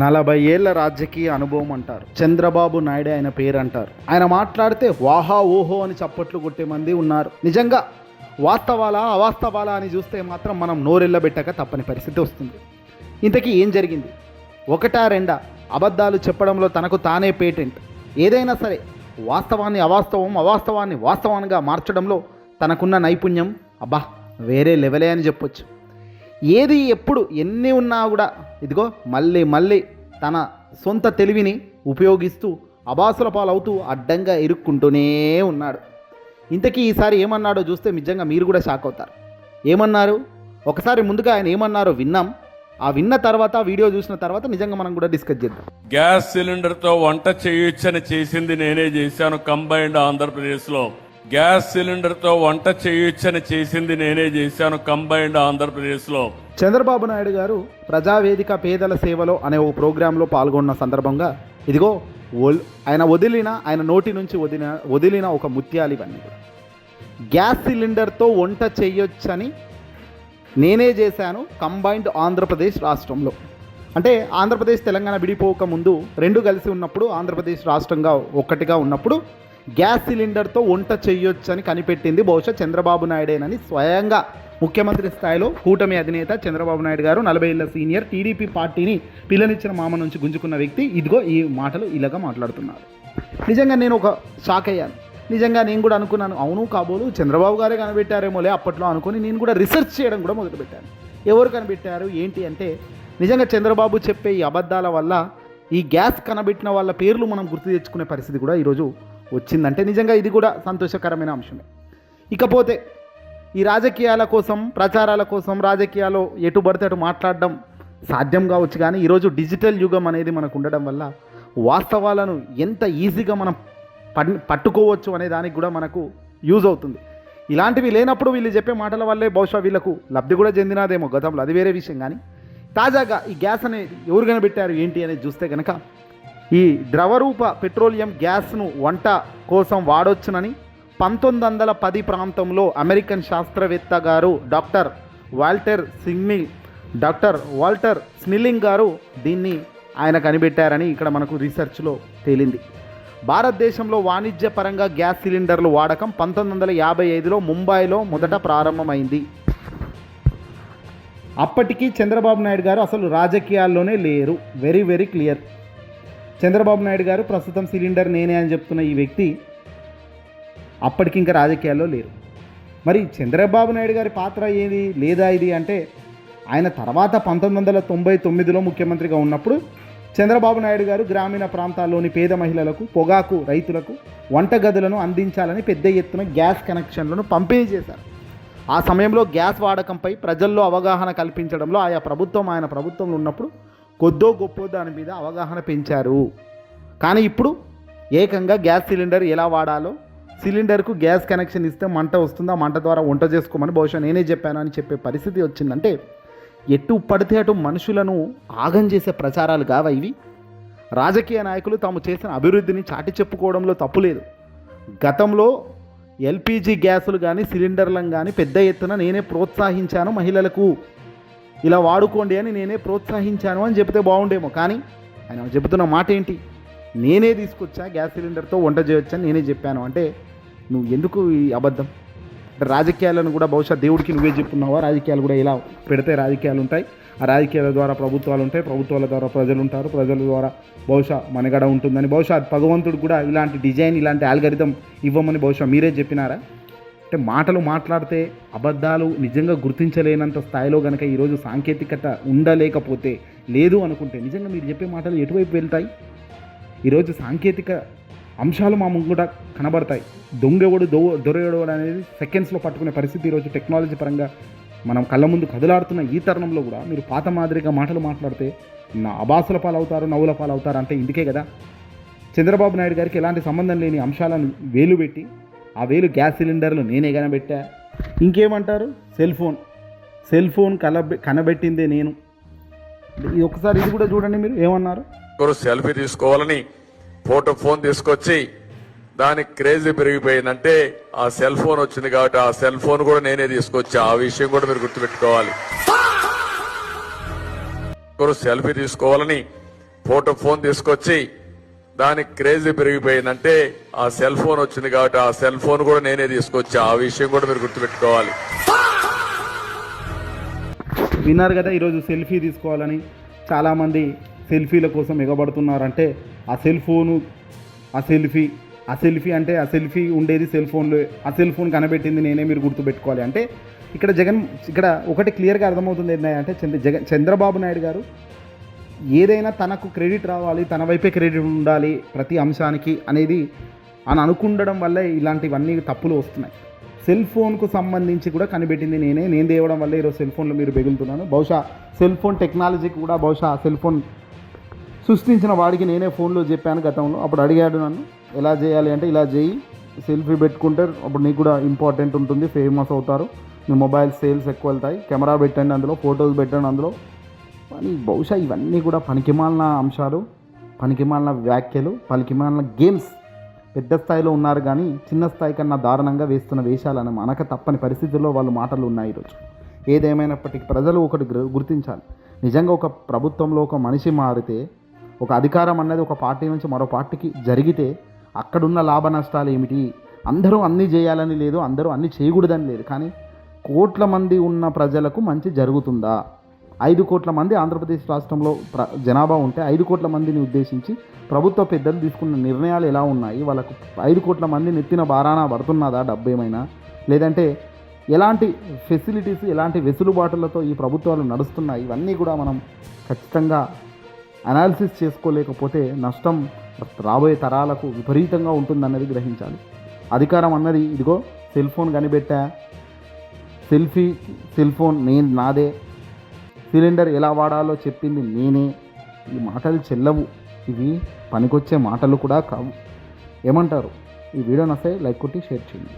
40 ఏళ్ల రాజకీయ అనుభవం అంటారు. చంద్రబాబు నాయుడు ఆయన పేరు అంటారు. ఆయన మాట్లాడితే వాహా ఓహో అని చప్పట్లు కొట్టే మంది ఉన్నారు. నిజంగా వాస్తవాలా అవాస్తవాలా అని చూస్తే మాత్రం మనం నోరెళ్ళబెట్టక తప్పని పరిస్థితి వస్తుంది. ఇంతకీ ఏం జరిగింది? ఒకటా రెండా? అబద్ధాలు చెప్పడంలో తనకు తానే పేటెంట్. ఏదైనా సరే వాస్తవాన్ని అవాస్తవం, అవాస్తవాన్ని వాస్తవంగా మార్చడంలో తనకున్న నైపుణ్యం అబ్బా వేరే లెవెలే అని చెప్పొచ్చు. ఏది ఎప్పుడు ఎన్ని ఉన్నా కూడా ఇదిగో మళ్ళీ తన సొంత తెలివిని ఉపయోగిస్తూ అబాసుల పాలవుతూ అడ్డంగా ఇరుక్కుంటూనే ఉన్నాడు. ఇంతకీ ఈసారి ఏమన్నాడో చూస్తే నిజంగా మీరు కూడా షాక్ అవుతారు. ఏమన్నారు? ఒకసారి ముందుగా ఆయన ఏమన్నారో విన్నాం. ఆ విన్న తర్వాత వీడియో చూసిన తర్వాత నిజంగా మనం కూడా డిస్కస్ చేద్దాం. గ్యాస్ సిలిండర్ తో వంట చేయొచ్చని చేసింది నేనే చేశాను కంబైన్డ్ ఆంధ్రప్రదేశ్ లో. గ్యాస్ సిలిండర్ తో వంట చేయొచ్చని చేసింది నేనే చేశాను కంబైన్డ్ ఆంధ్రప్రదేశ్ లో. చంద్రబాబు నాయుడు గారు ప్రజావేదిక పేదల సేవలో అనే ఓ ప్రోగ్రాంలో పాల్గొన్న సందర్భంగా ఇదిగో ఆయన నోటి నుంచి వదిలిన ఒక ముత్యాలు ఇవన్నీ కూడా. గ్యాస్ సిలిండర్తో వంట చేయొచ్చని నేనే చేశాను కంబైన్డ్ ఆంధ్రప్రదేశ్ రాష్ట్రంలో. అంటే ఆంధ్రప్రదేశ్ తెలంగాణ విడిపోక ముందు రెండు కలిసి ఉన్నప్పుడు ఆంధ్రప్రదేశ్ రాష్ట్రంగా ఒక్కటిగా ఉన్నప్పుడు గ్యాస్ సిలిండర్తో వంట చేయొచ్చని కనిపెట్టింది బహుశా చంద్రబాబు నాయుడేనని స్వయంగా ముఖ్యమంత్రి స్థాయిలో కూటమి అధినేత చంద్రబాబు నాయుడు గారు, 40 ఏళ్ల సీనియర్, టీడీపీ పార్టీని పిల్లనిచ్చిన మామ నుంచి గుంజుకున్న వ్యక్తి ఇదిగో ఈ మాటలు ఇలాగా మాట్లాడుతున్నారు. నిజంగా నేను ఒక షాక్ అయ్యాను. నిజంగా నేను కూడా అనుకున్నాను, అవును కాబోలు చంద్రబాబు గారే కనిపెట్టారేమోలే అప్పట్లో అనుకుని నేను కూడా రీసెర్చ్ చేయడం కూడా మొదలుపెట్టాను. ఎవరు కనిపెట్టారు ఏంటి అంటే నిజంగా చంద్రబాబు చెప్పే ఈ అబద్ధాల వల్ల ఈ గ్యాస్ కనబెట్టిన వాళ్ళ పేర్లు మనం గుర్తు తెచ్చుకునే పరిస్థితి కూడా ఈరోజు వచ్చిందంటే నిజంగా ఇది కూడా సంతోషకరమైన అంశమే. ఇకపోతే ఈ రాజకీయాల కోసం, ప్రచారాల కోసం రాజకీయాల్లో ఎటు పడితే అటు మాట్లాడడం సాధ్యం కావచ్చు, కానీ ఈరోజు డిజిటల్ యుగం అనేది మనకు ఉండడం వల్ల వాస్తవాలను ఎంత ఈజీగా మనం పట్టుకోవచ్చు అనే దానికి కూడా మనకు యూజ్ అవుతుంది. ఇలాంటివి లేనప్పుడు వీళ్ళు చెప్పే మాటల వల్లే బహుశా వీళ్ళకు లబ్ధి కూడా చెందినదేమో గతంలో, అది వేరే విషయం. కానీ తాజాగా ఈ గ్యాస్ అనేది ఎవరు కనిపెట్టారు ఏంటి అనేది చూస్తే కనుక ఈ ద్రవరూప పెట్రోలియం గ్యాస్ను వంట కోసం వాడొచ్చునని 1910 ప్రాంతంలో అమెరికన్ శాస్త్రవేత్త గారు డాక్టర్ వాల్టర్ స్నిల్లింగ్ గారు దీన్ని ఆయన కనిపెట్టారని ఇక్కడ మనకు రీసెర్చ్లో తేలింది. భారతదేశంలో వాణిజ్యపరంగా గ్యాస్ సిలిండర్లు వాడకం 1955లో ముంబైలో మొదట ప్రారంభమైంది. అప్పటికి చంద్రబాబు నాయుడు గారు అసలు రాజకీయాల్లోనే లేరు. Very very clear. Chandrababu Naidu గారు ప్రస్తుతం సిలిండర్ నేనే అని చెప్తున్న ఈ వ్యక్తి అప్పటికి ఇంకా రాజకీయాల్లో లేరు. మరి చంద్రబాబు నాయుడు గారి పాత్ర ఏది లేదా ఇది అంటే ఆయన తర్వాత 1999లో ముఖ్యమంత్రిగా ఉన్నప్పుడు చంద్రబాబు నాయుడు గారు గ్రామీణ ప్రాంతాల్లోని పేద మహిళలకు, పొగాకు రైతులకు వంటగదులను అందించాలని పెద్ద ఎత్తున గ్యాస్ కనెక్షన్లను పంపిణీ చేశారు. ఆ సమయంలో గ్యాస్ వాడకంపై ప్రజల్లో అవగాహన కల్పించడంలో ఆయన ప్రభుత్వంలో ఉన్నప్పుడు కొద్దో గొప్ప దాని మీద అవగాహన పెంచారు. కానీ ఇప్పుడు ఏకంగా గ్యాస్ సిలిండర్ ఎలా వాడాలో, సిలిండర్కు గ్యాస్ కనెక్షన్ ఇస్తే మంట వస్తుందా, మంట ద్వారా వంట చేసుకోమని బహుశా నేనే చెప్పాను అని చెప్పే పరిస్థితి వచ్చిందంటే ఎటు పడితే అటు మనుషులను ఆగం చేసే ప్రచారాలు కావా ఇవి? రాజకీయ నాయకులు తాము చేసిన అభివృద్ధిని చాటి చెప్పుకోవడంలో తప్పులేదు. గతంలో ఎల్పిజి గ్యాసులు కానీ సిలిండర్లను కానీ పెద్ద ఎత్తున నేనే ప్రోత్సహించాను, మహిళలకు ఇలా వాడుకోండి అని నేనే ప్రోత్సహించాను అని చెప్తే బాగుండేమో. కానీ ఆయన చెబుతున్న మాట ఏంటి? నేనే తీసుకొచ్చా గ్యాస్ సిలిండర్తో వంట చేయొచ్చని నేనే చెప్పాను అంటే నువ్వు ఎందుకు ఈ అబద్ధం? అంటే రాజకీయాలను కూడా బహుశా దేవుడికి నువ్వే చెప్తున్నావా? రాజకీయాలు కూడా ఇలా పెడితే రాజకీయాలు ఉంటాయి, ఆ రాజకీయాల ద్వారా ప్రభుత్వాలు ఉంటాయి, ప్రభుత్వాల ద్వారా ప్రజలు ఉంటారు, ప్రజల ద్వారా బహుశా మనగడ ఉంటుందని బహుశా భగవంతుడు కూడా ఇలాంటి డిజైన్, ఇలాంటి ఆల్గరిథం ఇవ్వమని బహుశా మీరే చెప్పినారా? అంటే మాటలు మాట్లాడితే అబద్ధాలు నిజంగా గుర్తించలేనంత స్థాయిలో కనుక ఈరోజు సాంకేతికత ఉండలేకపోతే, లేదు అనుకుంటే నిజంగా మీరు చెప్పే మాటలు ఎటువైపు వెళ్తాయి? ఈరోజు సాంకేతిక అంశాలు మా ముందు కూడా కనబడతాయి. దొంగెవడు దొరయడు అనేది సెకండ్స్లో పట్టుకునే పరిస్థితి ఈరోజు టెక్నాలజీ పరంగా మనం కళ్ళ ముందు కదులాడుతున్న ఈ తరుణంలో కూడా మీరు పాత మాదిరిగా మాటలు మాట్లాడితే నా అబాసుల పాలవుతారు, నవ్వుల పాలవుతారు అంటే ఇందుకే కదా చంద్రబాబు నాయుడు గారికి ఎలాంటి సంబంధం లేని అంశాలను వేలు పెట్టి ఆ వేలు గ్యాస్ సిలిండర్లు నేనే కనబెట్టా. ఇంకేమంటారు? సెల్ ఫోన్ కనబెట్టిందే నేను. ఇది ఒకసారి ఇది కూడా చూడండి, మీరు ఏమన్నారు? సెల్ఫీ తీసుకోవాలని ఫోన్ తీసుకొచ్చి దానికి క్రేజీ పెరిగిపోయిందంటే ఆ సెల్ ఫోన్ వచ్చింది కాబట్టి ఆ సెల్ ఫోన్ కూడా నేనే తీసుకొచ్చా. ఆ విషయం కూడా మీరు గుర్తుపెట్టుకోవాలి. సెల్ఫీ తీసుకోవాలని ఫోన్ తీసుకొచ్చి దానికి క్రేజీ పెరిగిపోయిందంటే ఆ సెల్ ఫోన్ వచ్చింది కాబట్టి ఆ సెల్ ఫోన్ కూడా నేనే తీసుకొచ్చా. ఆ విషయం కూడా మీరు గుర్తుపెట్టుకోవాలి. విన్నారు కదా, ఈరోజు సెల్ఫీ తీసుకోవాలని చాలామంది సెల్ఫీల కోసం ఎగబడుతున్నారంటే ఆ సెల్ఫీ అంటే ఆ సెల్ఫీ ఉండేది సెల్ ఫోన్లో, ఆ సెల్ ఫోన్ కనబెట్టింది నేనే, మీరు గుర్తుపెట్టుకోవాలి. అంటే ఇక్కడ ఒకటి క్లియర్గా అర్థమవుతుంది ఏంటంటే చంద్రబాబు నాయుడు గారు ఏదైనా తనకు క్రెడిట్ రావాలి, తన వైపే క్రెడిట్ ఉండాలి ప్రతి అంశానికి అనేది అని అనుకుండడం వల్లే ఇలాంటివన్నీ తప్పులు వస్తున్నాయి. సెల్ ఫోన్కు సంబంధించి కూడా కనిపెట్టింది నేను తేవడం వల్ల ఈరోజు సెల్ ఫోన్లో మీరు బెగులుతున్నాను. బహుశా సెల్ ఫోన్ టెక్నాలజీకి కూడా బహుశా సెల్ ఫోన్ సృష్టించిన వాడికి నేనే ఫోన్లో చెప్పాను గతంలో. అప్పుడు అడిగాడు నన్ను ఎలా చేయాలి అంటే, ఇలా చేయి, సెల్ఫీ పెట్టుకుంటే అప్పుడు నీకు కూడా ఇంపార్టెంట్ ఉంటుంది, ఫేమస్ అవుతారు, మీ మొబైల్ సేల్స్ ఎక్కువ వెళ్తాయి, కెమెరా పెట్టండి అందులో, ఫొటోస్ పెట్టండి అందులో అని. బహుశా ఇవన్నీ కూడా పనికిమాలిన అంశాలు, పనికిమాలిన వ్యాఖ్యలు, పనికిమాలిన గేమ్స్. పెద్ద స్థాయిలో ఉన్నారు కానీ చిన్న స్థాయి కన్నా దారుణంగా వేస్తున్న వేషాలను మనక తప్పని పరిస్థితుల్లో వాళ్ళ మాటలు ఉన్నాయి ఈరోజు. ఏదేమైనప్పటికీ ప్రజలు ఒకటి గుర్తించాలి. నిజంగా ఒక ప్రభుత్వంలో ఒక మనిషి మారితే, ఒక అధికారం అన్నది ఒక పార్టీ నుంచి మరో పార్టీకి జరిగితే అక్కడున్న లాభ నష్టాలు ఏమిటి? అందరూ అన్నీ చేయాలని లేదు, అందరూ అన్నీ చేయకూడదని లేదు, కానీ కోట్ల మంది ఉన్న ప్రజలకు మంచి జరుగుతుందా? 5 కోట్ల మంది ఆంధ్రప్రదేశ్ రాష్ట్రంలో జనాభా ఉంటే 5 కోట్ల మందిని ఉద్దేశించి ప్రభుత్వ పెద్దలు తీసుకున్న నిర్ణయాలు ఎలా ఉన్నాయి? వాళ్ళకు 5 కోట్ల మంది నెత్తిన బారాన పడుతున్నదా డబ్బు ఏమైనా? లేదంటే ఎలాంటి ఫెసిలిటీస్, ఎలాంటి వెసులుబాటులతో ఈ ప్రభుత్వాలు నడుస్తున్నాయి? ఇవన్నీ కూడా మనం ఖచ్చితంగా అనాలిసిస్ చేసుకోలేకపోతే నష్టం రాబోయే తరాలకు విపరీతంగా ఉంటుందన్నది గ్రహించాలి. అధికారం అన్నది ఇదిగో సెల్ ఫోన్ కనిపెట్టా, సెల్ ఫోన్ నాదే, సిలిండర్ ఎలా వాడాలో చెప్పింది నేనే, ఈ మాటలు చెల్లవు, ఇవి పనికొచ్చే మాటలు కూడా కావు. ఏమంటారు? ఈ వీడియో నచ్చితే లైక్ కొట్టి షేర్ చేయండి.